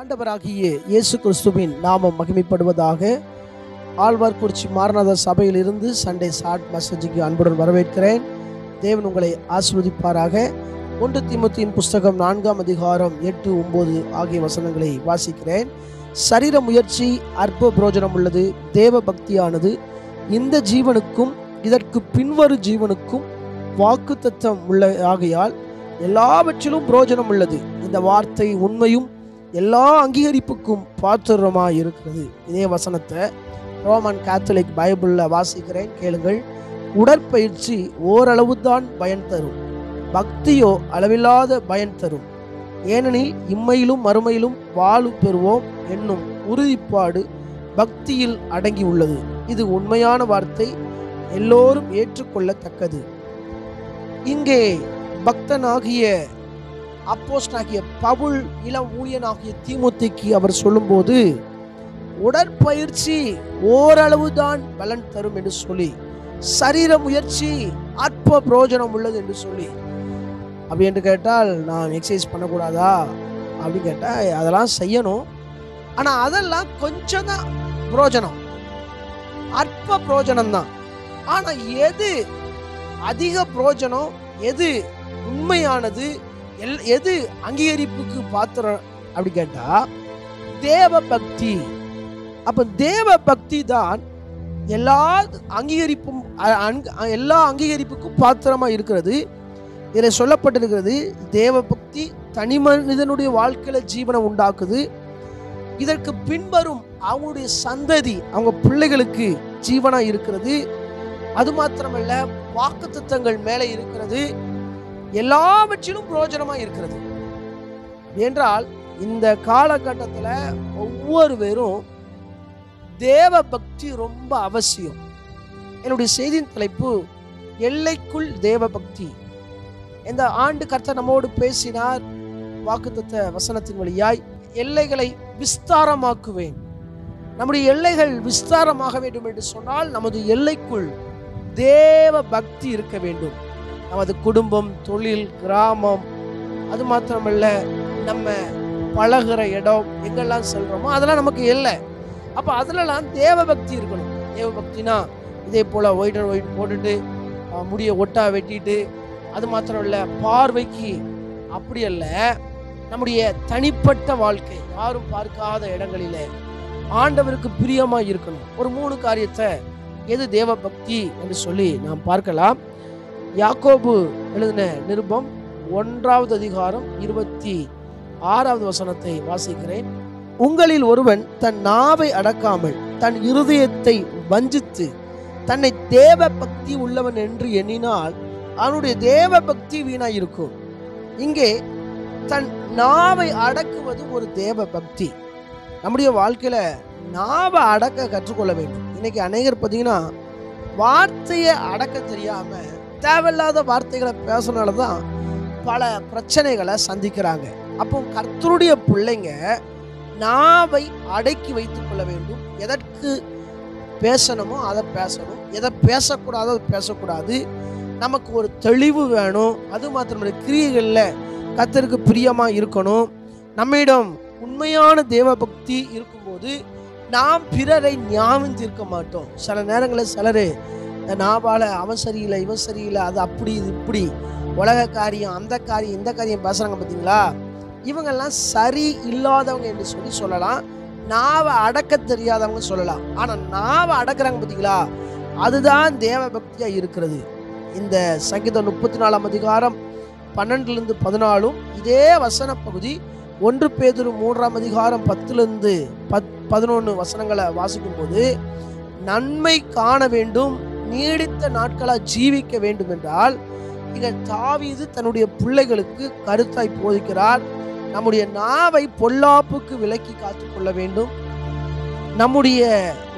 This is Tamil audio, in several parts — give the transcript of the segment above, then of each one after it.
ஆண்டவராகிய இயேசு கிறிஸ்துவின் நாமம் மகிமைப்படுவதாக. ஆழ்வார்குறிச்சி மாரநாத சபையில் இருந்து சண்டே ஷார்ட் மெசேஜுக்கு அன்புடன் வரவேற்கிறேன். தேவன் உங்களை ஆசீர்வதிப்பாராக. 1 தீமோத்தேயுவின் புஸ்தகம் 4ஆம் அதிகாரம் 8, 9 ஆகிய வசனங்களை வாசிக்கிறேன். சரீர முயற்சி அற்ப பிரயோஜனம் உள்ளது, தேவ பக்தியானது இந்த ஜீவனுக்கும் இதற்கு பின்வரும் ஜீவனுக்கும் வாக்குத்தத்தம் உள்ள ஆகையால் எல்லாவற்றிலும் பிரயோஜனம் உள்ளது. இந்த வார்த்தை உண்மையும் எல்லா அங்கீகரிப்புக்கும் பாத்திரமாக இருக்கிறது. இதே வசனத்தை ரோமன் கேத்தலிக் பைபிளில் வாசிக்கிறேன், கேளுங்கள். உடற்பயிற்சி ஓரளவு தான் பயன் தரும், பக்தியோ அளவில்லாத பயன் தரும். ஏனெனில் இம்மையிலும் மறுமையிலும் வாழ்வு பெறுவோம் என்னும் உறுதிப்பாடு பக்தியில் அடங்கி உள்ளது. இது உண்மையான வார்த்தை, எல்லோரும் ஏற்றுக்கொள்ளத்தக்கது. இங்கே பக்தனாகிய அப்போஸ்தலனாகிய பவுல் இளம் ஊழியனாகிய தீமோத்தேயுக்கு அவர் சொல்லும்போது உடற்பயிற்சி ஓரளவு தான் பலன் தரும் என்று சொல்லி, சரீர முயற்சி அற்ப பிரயோஜனம் உள்ளது என்று சொல்லி, அப்படி என்று கேட்டால் நான் எக்ஸசைஸ் பண்ணக்கூடாதா அப்படின்னு கேட்டால் அதெல்லாம் செய்யணும், ஆனால் அதெல்லாம் கொஞ்சம் தான் பிரயோஜனம், அற்ப பிரயோஜனம் தான். ஆனால் எது அதிக பிரயோஜனம், எது உண்மையானது, எது அங்கீகரிப்புக்கு பாத்திரம் அப்படி கேட்டா தேவ பக்தி. அப்ப தேவ பக்தி தான் எல்லா அங்கீகரிப்புக்கும் பாத்திரமா இருக்கிறது. இதில் சொல்லப்பட்டிருக்கிறது, தேவ பக்தி தனி மனிதனுடைய வாழ்க்கையில ஜீவனை உண்டாக்குது. இதற்கு பின்வரும் அவங்களுடைய சந்ததி, அவங்க பிள்ளைகளுக்கு ஜீவனா இருக்கிறது. அது மாத்திரமல்ல, வாக்குத்தத்தங்கள் மேலே இருக்கிறது, எல்லாவற்றிலும் பிரயோஜனமாக இருக்கிறது. என்றால் இந்த காலகட்டத்தில் ஒவ்வொருவரும் தேவ பக்தி ரொம்ப அவசியம். என்னுடைய செய்தியின் தலைப்பு எல்லைக்குள் தேவ பக்தி. இந்த ஆண்டு கர்த்தர் நம்மோடு பேசினார் வாக்குத்தத்த வசனத்தின் வழியாய், எல்லைகளை விஸ்தாரமாக்குவேன். நம்முடைய எல்லைகள் விஸ்தாரமாக வேண்டும் என்று சொன்னால் நமது எல்லைக்குள் தேவ பக்தி இருக்க வேண்டும். நமது குடும்பம், தொழில், கிராமம், அது மாத்திரமல்ல நம்ம பழகிற இடம், எங்கெல்லாம் செல்றோமோ அதெல்லாம் நமக்கு இல்லை. அப்போ அதிலெல்லாம் தேவ பக்தி இருக்கணும். தேவ பக்தினா இதே போல் ஒயிட் அண்ட் ஒயிட் போட்டுட்டு முடிய ஒட்டா வெட்டிட்டு, அது மாத்திரம் இல்லை பார்வைக்கு அப்படி அல்ல, நம்முடைய தனிப்பட்ட வாழ்க்கை யாரும் பார்க்காத இடங்களிலே ஆண்டவருக்கு பிரியமாக இருக்கணும். ஒரு 3 காரியத்தை எது தேவ பக்தி என்று சொல்லி நாம் பார்க்கலாம். யாக்கோபு எழுதின நிருபம் 1ஆவது அதிகாரம் 26வது வசனத்தை வாசிக்கிறேன். உங்களில் ஒருவன் தன் நாவை அடக்காமல் தன் இருதயத்தை வஞ்சித்து தன்னை தேவ பக்தி உள்ளவன் என்று எண்ணினால் அவனுடைய தேவ பக்தி வீணாயிருக்கும். இங்கே தன் நாவை அடக்குவது ஒரு தேவ பக்தி. நம்முடைய வாழ்க்கையில நாவை அடக்க கற்றுக்கொள்ள வேண்டும். இன்னைக்கு அநேகர் பார்த்தீங்கன்னா வார்த்தையை அடக்க தெரியாம தேவையில்லாத வார்த்தைகளை பேசுறதுனால தான் பல பிரச்சனைகளை சந்திக்கிறாங்க. அப்போ கர்த்தருடைய பிள்ளைங்க நாவை அடக்கி வைத்துக் கொள்ள வேண்டும். எதற்கு பேசணுமோ அதை பேசணும், எதை பேசக்கூடாதோ அதை பேசக்கூடாது. நமக்கு ஒரு தெளிவு வேணும். அது மாத்திரமல்ல, கிரியைகளில் கர்த்தருக்கு பிரியமா இருக்கணும். நம்மிடம் உண்மையான தேவ பக்தி இருக்கும்போது நாம் பிறரை ஞாபகம் தீர்க்க மாட்டோம். சில நேரங்களில் சிலர் இந்த நாவால அவன் சரியில்லை, இவன் சரியில்லை, அது அப்படி இது இப்படி உலக காரியம், அந்த காரியம், இந்த காரியம் பேசுறாங்க பார்த்தீங்களா, இவங்கெல்லாம் சரி இல்லாதவங்க என்று சொல்லலாம். நாவை அடக்க தெரியாதவங்க சொல்லலாம். ஆனால் நாவை அடக்குறாங்க பார்த்தீங்களா, அதுதான் தேவ பக்தியா இருக்கிறது. இந்த சங்கீதம் 34ஆம் அதிகாரம் 12லிருந்து 14 இதே வசன பகுதி 1 பேதுரு 3ஆம் அதிகாரம் 10லிருந்து 11 வசனங்களை வாசிக்கும் போது, நன்மை காண வேண்டும், நீடித்த நாட்களாக ஜீவிக்க வேண்டும் என்றால் இங்க தாவீது தன்னுடைய பிள்ளைகளுக்கு கருத்தாய் போதிக்கிறார். நம்முடைய நாவை பொல்லாப்புக்கு விலக்கி காத்துக்கொள்ள வேண்டும், நம்முடைய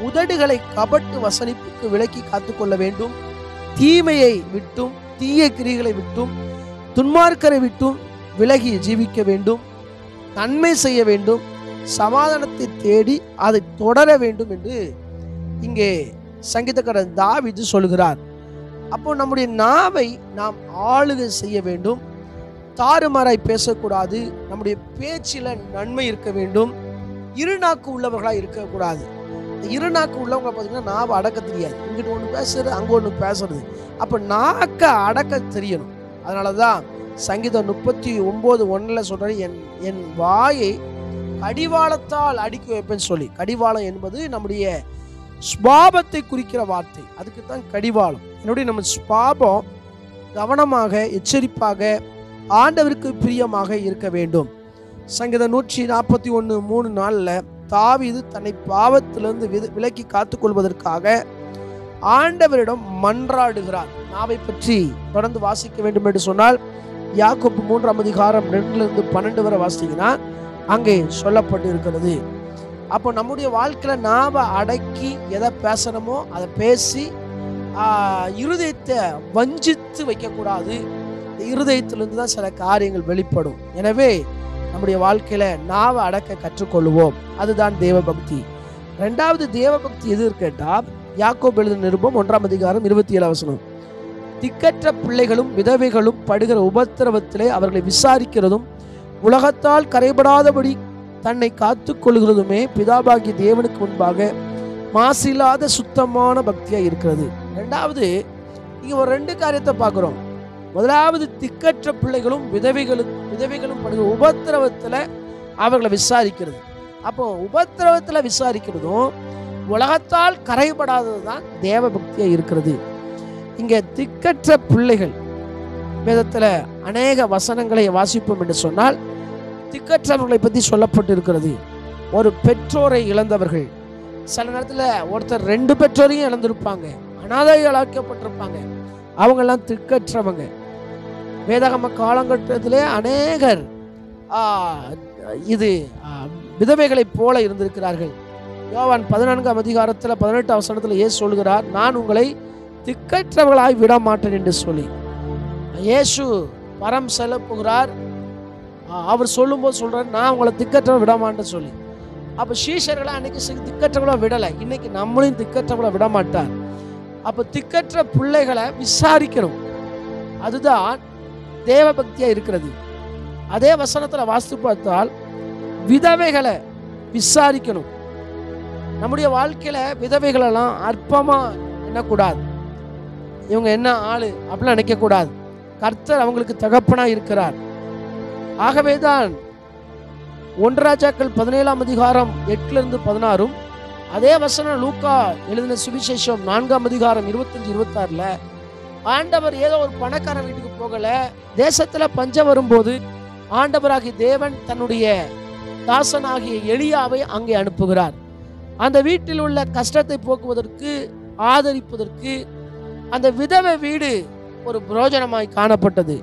உதடுகளை கபட்டு வசனிப்புக்கு விலக்கி காத்துக்கொள்ள வேண்டும், தீமையை விட்டும் தீய கிரிகளை விட்டும் துன்மார்க்கரை விட்டும் விலகி ஜீவிக்க வேண்டும், நன்மை செய்ய வேண்டும், சமாதானத்தை தேடி அதை தொடர வேண்டும் என்று இங்கே சங்கீதக்காரன் தாவீது சொல்கிறார். அப்போ நம்முடைய நாவை நாம் ஆளுகை செய்ய வேண்டும். தாறுமாறாய் பேசக்கூடாது. நம்முடைய பேச்சில் நன்மை இருக்க வேண்டும். இருநாக்கு உள்ளவர்களாக இருக்கக்கூடாது. இருநாக்கு உள்ளவங்க பார்த்தீங்கன்னா நாவை அடக்க தெரியாது. இங்கிட்ட ஒன்று பேசுறது, அங்கே ஒன்று பேசுறது. அப்போ நாக்க அடக்க தெரியணும். அதனால தான் சங்கீதம் 39:1 சொல்றாரு, என் வாயை கடிவாளத்தால் அடுக்கி வைப்பேன்னு சொல்லி. கடிவாளம் என்பது நம்முடைய ஸ்வாபத்தை குறிக்கிற வார்த்தை. அதுக்கு தான் கடிவாளம். என்னுடைய நம்ம ஸ்வாபம் கவனமாக, எச்சரிப்பாக, ஆண்டவருக்கு பிரியமாக இருக்க வேண்டும். சங்கீதம் 141:3 தாவீது தன்னை பாவத்திலிருந்து விலக்கி காத்துக்கொள்வதற்காக ஆண்டவரிடம் மன்றாடுகிறார். நாவை பற்றி தொடர்ந்து வாசிக்க வேண்டும் என்று சொன்னால் யாக்கோபு 3:2-12 வரை வாசித்தீங்கன்னா அங்கே சொல்லப்பட்டு இருக்கிறது. அப்போ நம்முடைய வாழ்க்கையில் நாவை அடக்கி எதை பேசணுமோ அதை பேசி இருதயத்தை வஞ்சித்து வைக்கக்கூடாது. இருதயத்திலிருந்து தான் சில காரியங்கள் வெளிப்படும். எனவே நம்முடைய வாழ்க்கையில நாவை அடக்க கற்றுக்கொள்வோம். அதுதான் தேவபக்தி. 2வது தேவபக்தி எது கேட்டா யாக்கோபு எழுதின நிருபம் 1:27 திக்கற்ற பிள்ளைகளும் விதவைகளும் படுகிற உபத்திரவத்திலே அவர்களை விசாரிக்கிறதும் உலகத்தால் கரைபடாதபடி தன்னை காத்து கொள்கிறதுமே பிதாபாகிய தேவனுக்கு முன்பாக மாசில்லாத சுத்தமான பக்தியா இருக்கிறது. 2வது இங்க ஒரு 2 காரியத்தை பார்க்கிறோம். முதலாவது திக்கற்ற பிள்ளைகளும் விதவைகளும் படுகிற உபத்திரவத்துல அவர்களை விசாரிக்கிறது. அப்போ உபத்திரவத்துல விசாரிக்கிறதும் உலகத்தால் கரைபடாதது தான் தேவ பக்தியா இருக்கிறது. இங்க திக்கற்ற பிள்ளைகள் வேதத்துல அநேக வசனங்களை வாசிப்போம் என்று சொன்னால் திக்கற்றவர்களை பற்றி சொல்லப்பட்டு இருக்கிறது. ஒரு பெற்றோரை இழந்தவர்கள், சில நேரத்தில் ஒருத்தர் 2 பெற்றோரையும் இழந்திருப்பாங்க, அனாதைகளாக்கப்பட்டிருப்பாங்க. அவங்கெல்லாம் திக்கற்றவங்க. வேதாகம காலகட்டத்திலே அநேகர் இது விதவைகளைப் போல இருந்திருக்கிறார்கள். யோவான் 14:18 இயேசு சொல்கிறார், நான் உங்களை திக்கற்றவர்களாய் விட மாட்டேன் என்று சொல்லி. இயேசு பரம் செல்ல போகிறார். அவர் சொல்லும்போது சொல்றாரு, நான் உங்களை திக்கற்றவளை விட மாட்டேன்னு சொல்லி. அப்போ சீஷர்களை அன்னைக்கு திக்கற்றவளை விடலை, இன்னைக்கு நம்மளையும் திக்கற்றவளை விட மாட்டார். அப்போ திக்கற்ற பிள்ளைகளை விசாரிக்கணும். அதுதான் தேவ பக்தியா இருக்கிறது. அதே வசனத்துல வாசித்து பார்த்தால் விதவைகளை விசாரிக்கணும். நம்முடைய வாழ்க்கையில விதவைகளெல்லாம் அற்பமா எண்ணக்கூடாது. இவங்க என்ன ஆளு அப்படிலாம் நினைக்க கூடாது. கர்த்தர் அவங்களுக்கு தகப்பனா இருக்கிறார். ஆகவேதான் 1 ராஜாக்கள் 17:8-16 அதே வசனம் லூக்கா எழுதின சுவிசேஷம் 4:25-26 ஆண்டவர் ஏதோ ஒரு பணக்காரன் வீட்டுக்கு போகல, தேசத்துல பஞ்சம் வரும்போது ஆண்டவராகிய தேவன் தன்னுடைய தாசனாகிய எலியாவை அங்கே அனுப்புகிறார். அந்த வீட்டில் உள்ள கஷ்டத்தை போக்குவதற்கு, ஆதரிப்பதற்கு அந்த விதவை வீடு ஒரு பிரயோஜனமாய் காணப்பட்டது.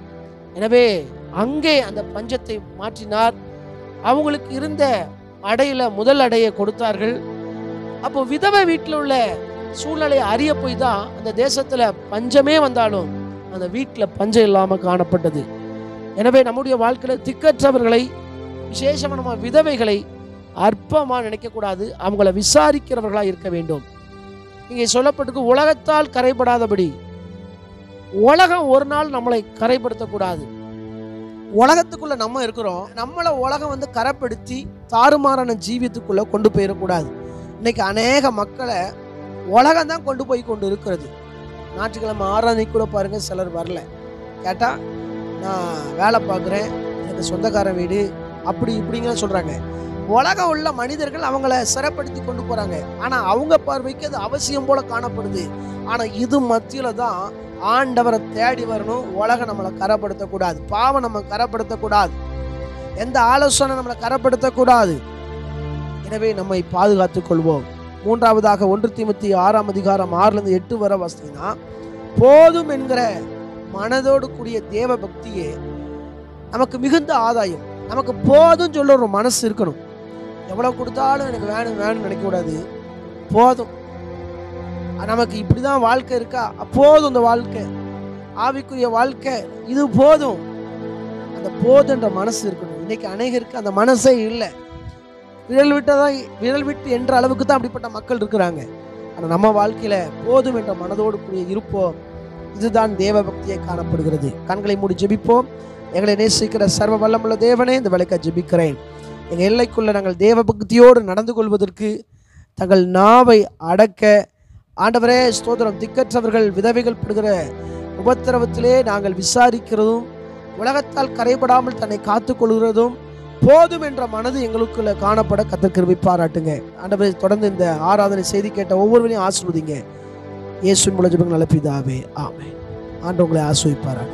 எனவே அங்கே அந்த பஞ்சத்தை மாற்றினார். அவங்களுக்கு இருந்த அடையில முதல் அடையை கொடுத்தார்கள். அப்போ விதவை வீட்டில் உள்ள சூழ்நிலையை அறிய போய் தான் அந்த தேசத்துல பஞ்சமே வந்தாலும் அந்த வீட்டில் பஞ்சம் இல்லாம காணப்பட்டது. எனவே நம்முடைய வாழ்க்கையில திக்கற்றவர்களை, விசேஷமான விதவைகளை அற்பமா நினைக்க கூடாது. அவங்கள விசாரிக்கிறவர்களா இருக்க வேண்டும். இங்கே சொல்லப்பட்டிருக்கு, உலகத்தால் கரைபடாதபடி. உலகம் ஒரு நாள் நம்மளை கரைப்படுத்தக்கூடாது. உலகத்துக்குள்ள நம்ம இருக்கிறோம், நம்மளை உலகம் கரைப்படுத்தி தாறுமாறான ஜீவியத்துக்குள்ள கொண்டு போயிடக்கூடாது. இன்னைக்கு அநேக மக்களை உலகம் தான் கொண்டு போய் கொண்டு இருக்கிறது. ஞாயிற்றுக்கிழமை ஆராதனை கூட பாருங்க, சிலர் வரல. கேட்டா நான் வேலை பார்க்குறேன், எனக்கு சொந்தக்காரன் வீடு, அப்படி இப்படிங்க சொல்றாங்க. உலகம் உள்ள மனிதர்கள் அவங்கள சிறைப்படுத்தி கொண்டு போறாங்க. ஆனா அவங்க பார்வைக்கு அது அவசியம் போல காணப்படுது. ஆனா இது மத்தியில தான் ஆண்டவரை தேடி வரணும். உலகம் நம்மளை கரைப்படுத்தக்கூடாது, பாவம் நம்ம கரைப்படுத்தக்கூடாது, எந்த ஆலோசனை நம்மளை கரைப்படுத்தக்கூடாது. எனவே நம்மை பாதுகாத்துக் கொள்வோம். 3வதாக 1 தீமோத்தேயு 6:6-8 வரை வாசித்தீங்கன்னா, போதும் என்கிற மனதோடு கூடிய தேவ பக்தியே நமக்கு மிகுந்த ஆதாயம். நமக்கு போதும் சொல்ல ஒரு மனசு இருக்கணும். எவ்வளவு கொடுத்தாலும் எனக்கு வேணும் வேணும்னு நினைக்க கூடாது. போதும், நமக்கு இப்படிதான் வாழ்க்கை இருக்கா, போதும், இந்த வாழ்க்கை ஆவிக்குரிய வாழ்க்கை இது போதும். அந்த போதுன்ற மனசு இருக்கணும். இன்னைக்கு அநேகருக்கு அந்த மனசே இல்லை. விரல் விட்டு என்ற அளவுக்கு தான் அப்படிப்பட்ட மக்கள் இருக்கிறாங்க. ஆனால் நம்ம வாழ்க்கையில போதும் என்ற மனதோடு கூடிய இருப்போம். இதுதான் தேவ பக்தியை காணப்படுகிறது. கண்களை மூடி ஜெபிப்போம். எங்களை நேசிக்கிற சர்வ வல்லமுள்ள தேவனே, இந்த வேலைக்காக ஜெபிக்கிறேன். எங்கள் எல்லைக்குள்ளே நாங்கள் தேவ பக்தியோடு நடந்து கொள்வதற்கு தங்கள் நாவை அடக்க ஆண்டவரே ஸ்தோத்திரம். திக்கற்றவர்கள் விதவைகள் படுகிற உபத்திரவத்திலே நாங்கள் விசாரிக்கிறதும் உலகத்தால் கரைபடாமல் தன்னை காத்துக்கொள்கிறதும் போதும் என்ற மனது எங்களுக்குள்ள காணப்பட கர்த்தர் கிருபை பாராட்டுங்க. ஆண்டவரே தொடர்ந்து இந்த ஆராதனை செய்தி கேட்ட ஒவ்வொருவரையும் ஆசீர்வதிங்க. இயேசுவின் மூலம் ஜெபங்கள் நல்ல பிதாவே, ஆமென். ஆண்டவர் உங்களை ஆசீர்வதிப்பாராக.